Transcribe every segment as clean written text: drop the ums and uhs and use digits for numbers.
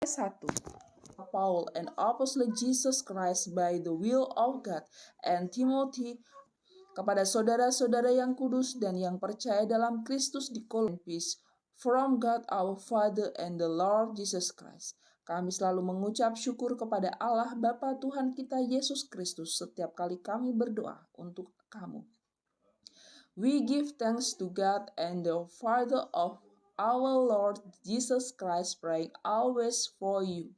1. Paul, an apostle of Jesus Christ by the will of God, and Timothy, kepada saudara-saudara yang kudus dan yang percaya dalam Kristus di Kolose, peace from God our Father and the Lord Jesus Christ. Kami selalu mengucap syukur kepada Allah Bapa Tuhan kita Yesus Kristus setiap kali kami berdoa untuk kamu. We give thanks to God and the Father of our Lord Jesus Christ, praying always for you.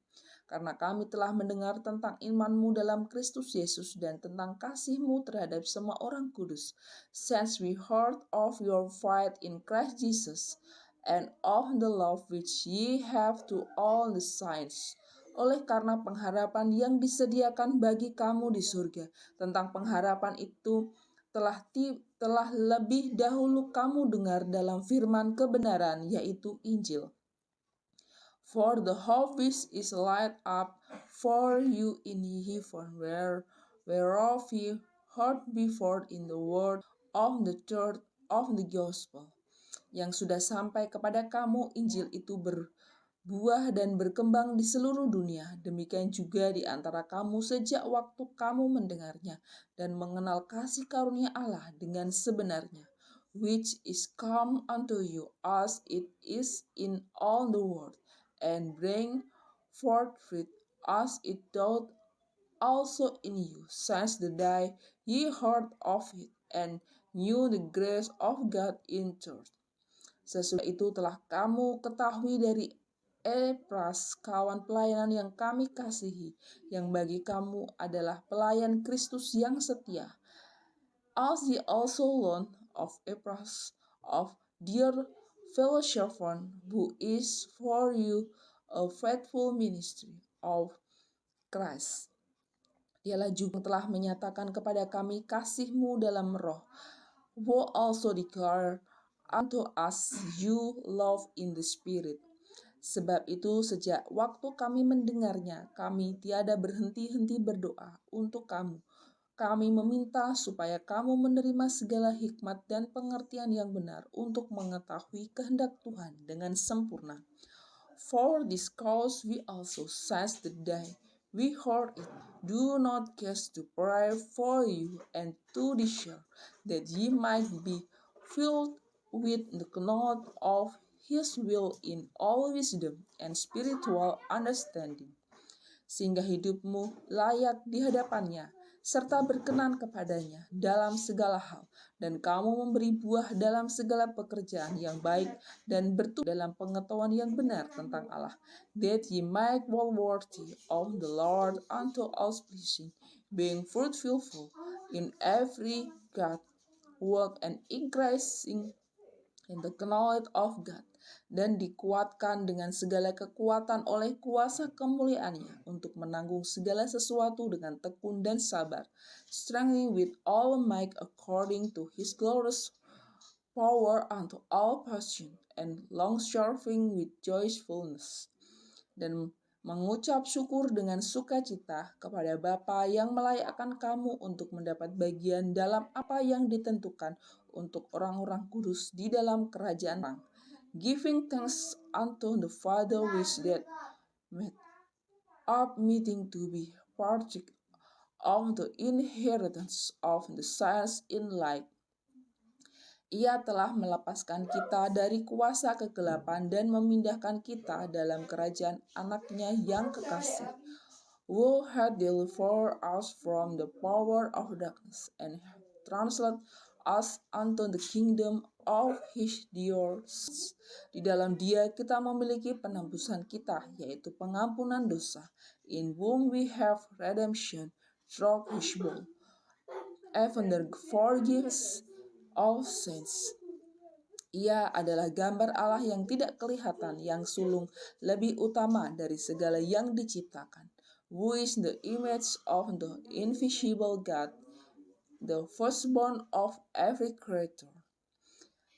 Karena kami telah mendengar tentang imanmu dalam Kristus Yesus dan tentang kasihmu terhadap semua orang kudus. Since we heard of your faith in Christ Jesus and of the love which ye have to all the saints. Oleh karena pengharapan yang disediakan bagi kamu di surga. Tentang pengharapan itu telah lebih dahulu kamu dengar dalam firman kebenaran, yaitu Injil. For the hope which is laid up for you in heaven, whereof ye heard before in the word of the truth of the gospel. Yang sudah sampai kepada kamu, Injil itu berbuah dan berkembang di seluruh dunia. Demikian juga di antara kamu sejak waktu kamu mendengarnya dan mengenal kasih karunia Allah dengan sebenarnya, which is come unto you as it is in all the world, and bring forth fruit as it doth also in you, since the day ye heard of it, and knew the grace of God in truth. Sesudah itu telah kamu ketahui dari Epras, kawan pelayanan yang kami kasihi, yang bagi kamu adalah pelayan Kristus yang setia. As ye also learned of Epras, of dear fellow servant, who is for you a faithful ministry of Christ. Dialah juga telah menyatakan kepada kami kasihmu dalam roh, who also declare unto us you love in the spirit. Sebab itu sejak waktu kami mendengarnya, kami tiada berhenti-henti berdoa untuk kamu. Kami meminta supaya kamu menerima segala hikmat dan pengertian yang benar untuk mengetahui kehendak Tuhan dengan sempurna. For this cause we also, since the day we heard it, do not cease to pray for you and to desire that ye might be filled with the knowledge of His will in all wisdom and spiritual understanding, sehingga hidupmu layak di hadapannya, serta berkenan kepadanya dalam segala hal, dan kamu memberi buah dalam segala pekerjaan yang baik dan bertumbuh dalam pengetahuan yang benar tentang Allah, that ye might walk worthy of the Lord unto all pleasing, being fruitful in every good work and increasing in the knowledge of God, dan dikuatkan dengan segala kekuatan oleh kuasa kemuliaannya untuk menanggung segala sesuatu dengan tekun dan sabar, strengthening with all might according to His glorious power unto all patience and long-suffering with joyfulness, dan mengucap syukur dengan sukacita kepada Bapa yang melayakkan kamu untuk mendapat bagian dalam apa yang ditentukan untuk orang-orang kudus di dalam kerajaan Allah, giving thanks unto the Father which that made up meeting to be partaker of the inheritance of the saints in light. Ia telah melepaskan kita dari kuasa kegelapan dan memindahkan kita dalam kerajaan anaknya yang kekasih, who had delivered us from the power of darkness and translated us unto the kingdom of His dear Son. Di dalam Dia kita memiliki penebusan kita, yaitu pengampunan dosa, in whom we have redemption through His blood, even the forgiveness of sins. Ia adalah gambar Allah yang tidak kelihatan, yang sulung lebih utama dari segala yang diciptakan, who is the image of the invisible God, the firstborn of every creature.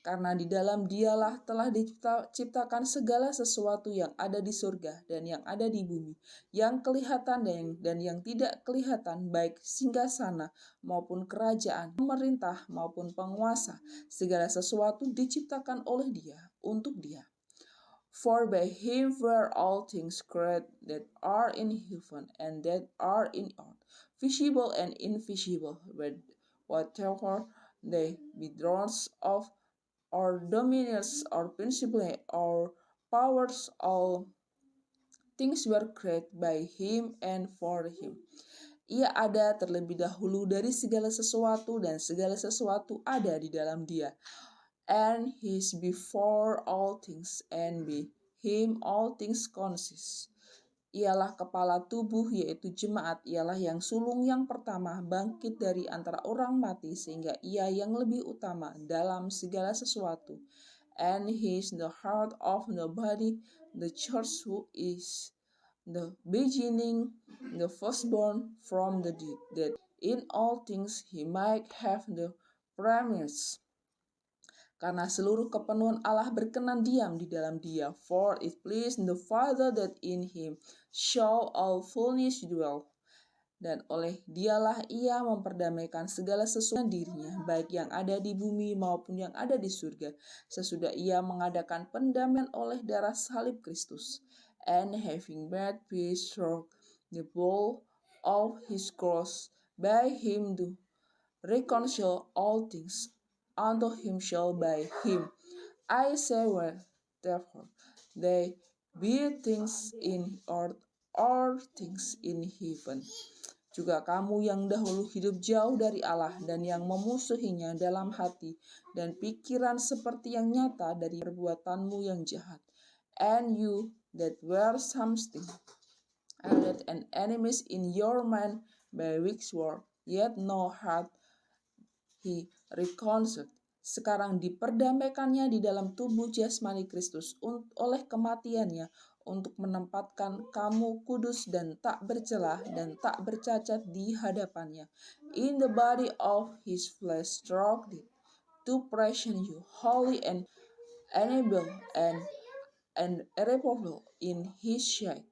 Karena di dalam Dialah telah diciptakan segala sesuatu yang ada di surga dan yang ada di bumi, yang kelihatan dan yang tidak kelihatan, baik singgasana maupun kerajaan, pemerintah maupun penguasa. Segala sesuatu diciptakan oleh Dia, untuk Dia. For by him were all things created that are in heaven and that are in earth, visible and invisible, whatever they be thrones of or dominions or principally or powers, all things were created by him and for him. Ia ada terlebih dahulu dari segala sesuatu dan segala sesuatu ada di dalam dia. And he is before all things, and by him all things consist. Ialah kepala tubuh, yaitu jemaat. Ialah yang sulung yang pertama bangkit dari antara orang mati, sehingga ia yang lebih utama dalam segala sesuatu. And he is the heart of the body, the church, who is the beginning, the firstborn from the dead, that in all things he might have the preeminence. Karena seluruh kepenuhan Allah berkenan diam di dalam dia. For it pleased the Father that in him shall all fullness dwell. Dan oleh dialah ia memperdamaikan segala sesuatu dirinya, baik yang ada di bumi maupun yang ada di surga, sesudah ia mengadakan pendamaian oleh darah salib Kristus. And having made peace through the blood of his cross, by him to reconcile all things unto himself by him. I say, well, therefore, they be things in earth or things in heaven. Juga kamu yang dahulu hidup jauh dari Allah dan yang memusuhinya dalam hati dan pikiran seperti yang nyata dari perbuatanmu yang jahat. And you that were something, and that an enemies in your mind by which were, yet no heart he reconciled. Sekarang diperdamaikannya di dalam tubuh jasmani Kristus oleh kematiannya, untuk menempatkan kamu kudus dan tak bercelah dan tak bercacat di hadapannya. In the body of his flesh through it, to present you holy and honorable and irreproachable in his sight.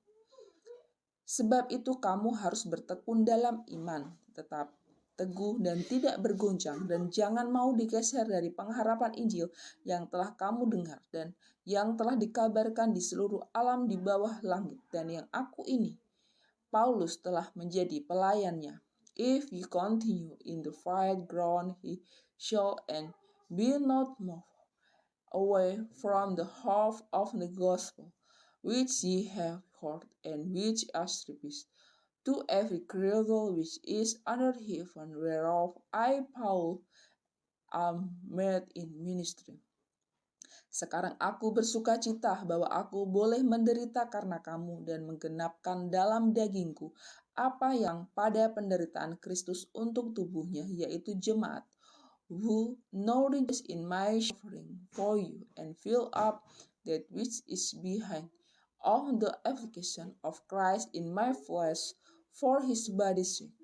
Sebab itu kamu harus bertekun dalam iman, tetap teguh dan tidak bergoncang, dan jangan mau digeser dari pengharapan Injil yang telah kamu dengar dan yang telah dikabarkan di seluruh alam di bawah langit, dan yang aku ini, Paulus, telah menjadi pelayannya. If you continue in the fight ground he shall, and be not moved away from the hope of the gospel, which ye have heard, and which is preached to every creature which is under heaven, whereof I, Paul, am made in ministry. Sekarang aku bersuka cita bahwa aku boleh menderita karena kamu dan menggenapkan dalam dagingku apa yang pada penderitaan Kristus untuk tubuhnya, yaitu jemaat, who nourishes in my suffering for you, and fill up that which is behind of the application of Christ in my flesh, for his body's sake,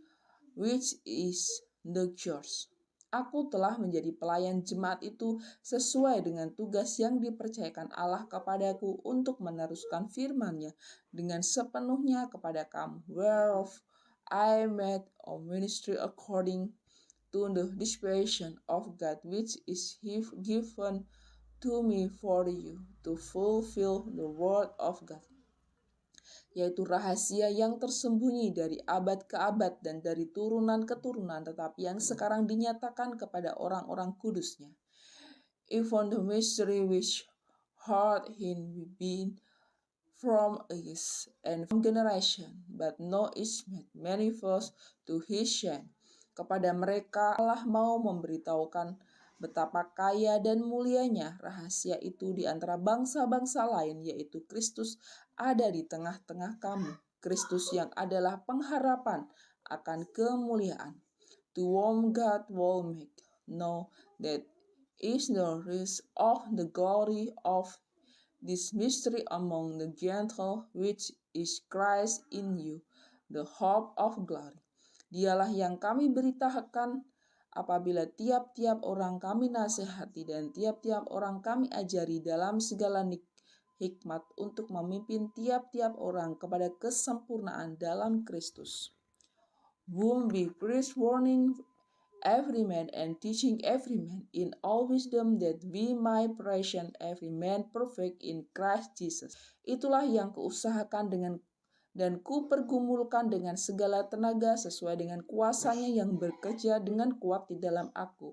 which is the church. Aku telah menjadi pelayan jemaat itu sesuai dengan tugas yang dipercayakan Allah kepadaku untuk meneruskan firman-Nya dengan sepenuhnya kepada kamu, whereof I made a ministry according to the dispensation of God, which is given to me for you, to fulfill the word of God, yaitu rahasia yang tersembunyi dari abad ke abad dan dari turunan ke turunan, tetapi yang sekarang dinyatakan kepada orang-orang kudusnya. Even the mystery which had been from ages and from generation, but now is made manifest to his shame. Kepada mereka Allah mau memberitahukan betapa kaya dan mulianya rahasia itu di antara bangsa-bangsa lain, yaitu Kristus ada di tengah-tengah kamu. Kristus yang adalah pengharapan akan kemuliaan. To whom God will make know that is the riches of the glory of this mystery among the Gentiles, which is Christ in you, the hope of glory. Dialah yang kami beritakan apabila tiap-tiap orang kami nasihati dan tiap-tiap orang kami ajari dalam segala hikmat untuk memimpin tiap-tiap orang kepada kesempurnaan dalam Kristus. Whom we preach warning every man and teaching every man in all wisdom, that we might present every man perfect in Christ Jesus. Itulah yang kuusahakan dan kupergumulkan dengan segala tenaga sesuai dengan kuasanya yang bekerja dengan kuat di dalam aku.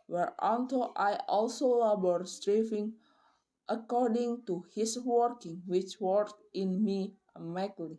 Whereunto I also labor, striving according to his working, which worked in me mightily.